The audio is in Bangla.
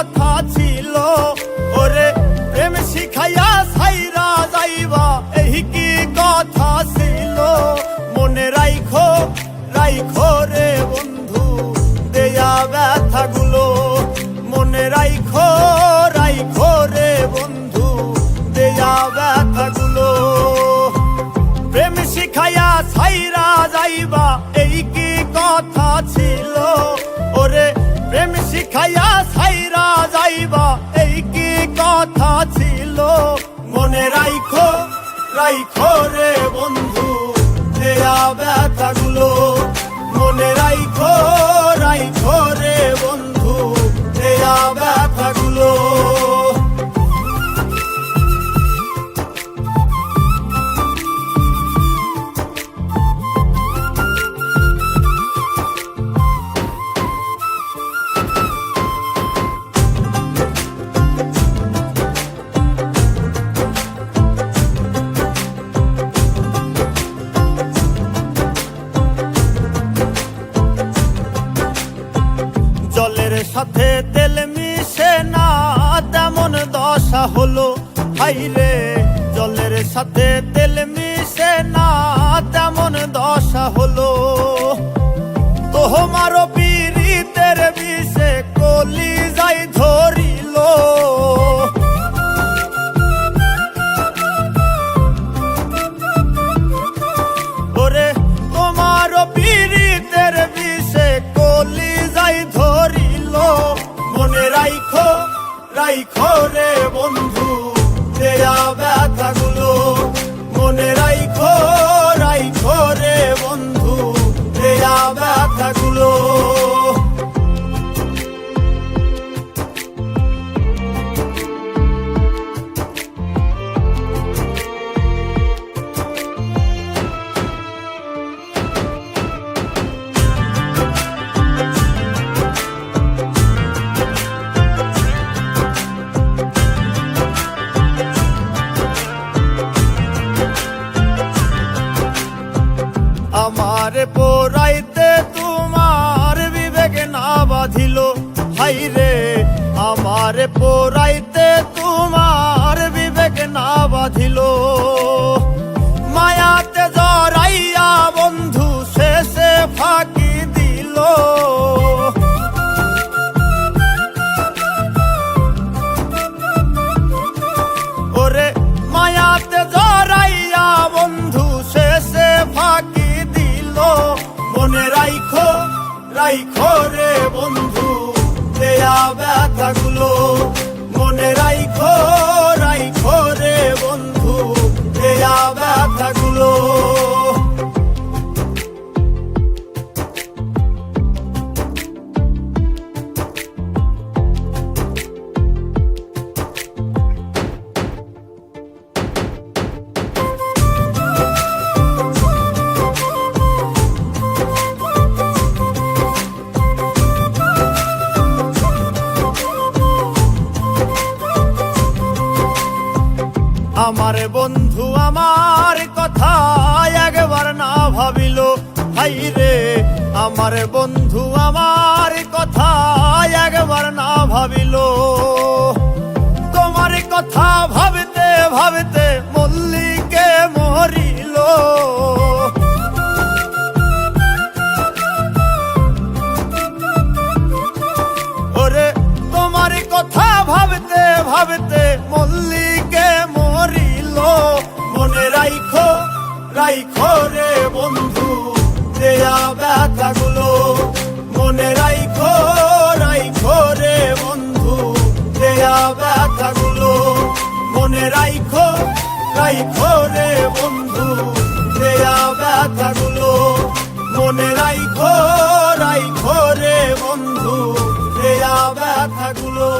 কথা ছিল, ওরে প্রেম শিখাইয়া ছাইরা যাইবা এই কি কথা ছিল। মনে রাইখো রাইখো রে বন্ধু দেয়া ব্যথাগুলো, মনে রাইখো রাইখো রে বন্ধু দেয়া ব্যথাগুলো। প্রেম শিখাইয়া ছাইরা যাইবা এই কি কথা ছিল, ওরে প্রেম শিখাইয়া ছাইরা যাইবা এই কি কথা ছিল। মনে রাইখো রাইখো রে বন্ধু দেয়া ব্যথাগুলো, মনে রাইখো রাইখো রে বন্ধু দেয়া ব্যথাগুলো। জলের সাথে তেল মিশে না তেমন দশা হলো, হাইরে জলের সাথে তেল মিশে না তেমন দশা হলো। তোমারও পীড়িতের বিষে কলিজায় ধরিল, ওরে তোমারও পীড়িতের বিষে কলিজায় ধরিল। মনে রাইখো রাইখো রে বন্ধু দেয়া ব্যথাগুলো, মনে রাইখো রাইখো রে বন্ধু দেয়া ব্যথাগুলো। আমারে পোড়াইতে তোমার বিবেক না বাঁধিল, হাইরে আমারে পোড়াইতে তোমার বিবেক না বাঁধিল। মায়াতে জড়াইয়া বন্ধু শেষে ফাঁকি দিল, ওরে মায়াতে জড়াইয়া বন্ধু শেষে ফাঁকি দিল। মনে রাইখো রাইখো রে বন্ধু দেয়া ব্যথাগুলো, মনে রাইখো রাইখো রে বন্ধু দেয়া ব্যথাগুলো। আমার বন্ধু আমার কথা একবার না ভাবিল, হাইরে আমার বন্ধু আমার কথা একবার না ভাবিল। তোমার কথা ভাবতে ভাবতে মল্লিকে মরিল, ওরে তোমার কথা ভাবতে ভাবতে মল্লিকে মরিল। মনে রাইখো রাইখো রে বন্ধু দেয়া ব্যথাগুলো, মনে রাইখো রাইখো রে বন্ধু দেয়া ব্যথাগুলো। মনে রাইখো রাইখো রে বন্ধু দেয়া ব্যথাগুলো, মনে রাইখো রাইখো রে বন্ধু দেয়া ব্যথাগুলো।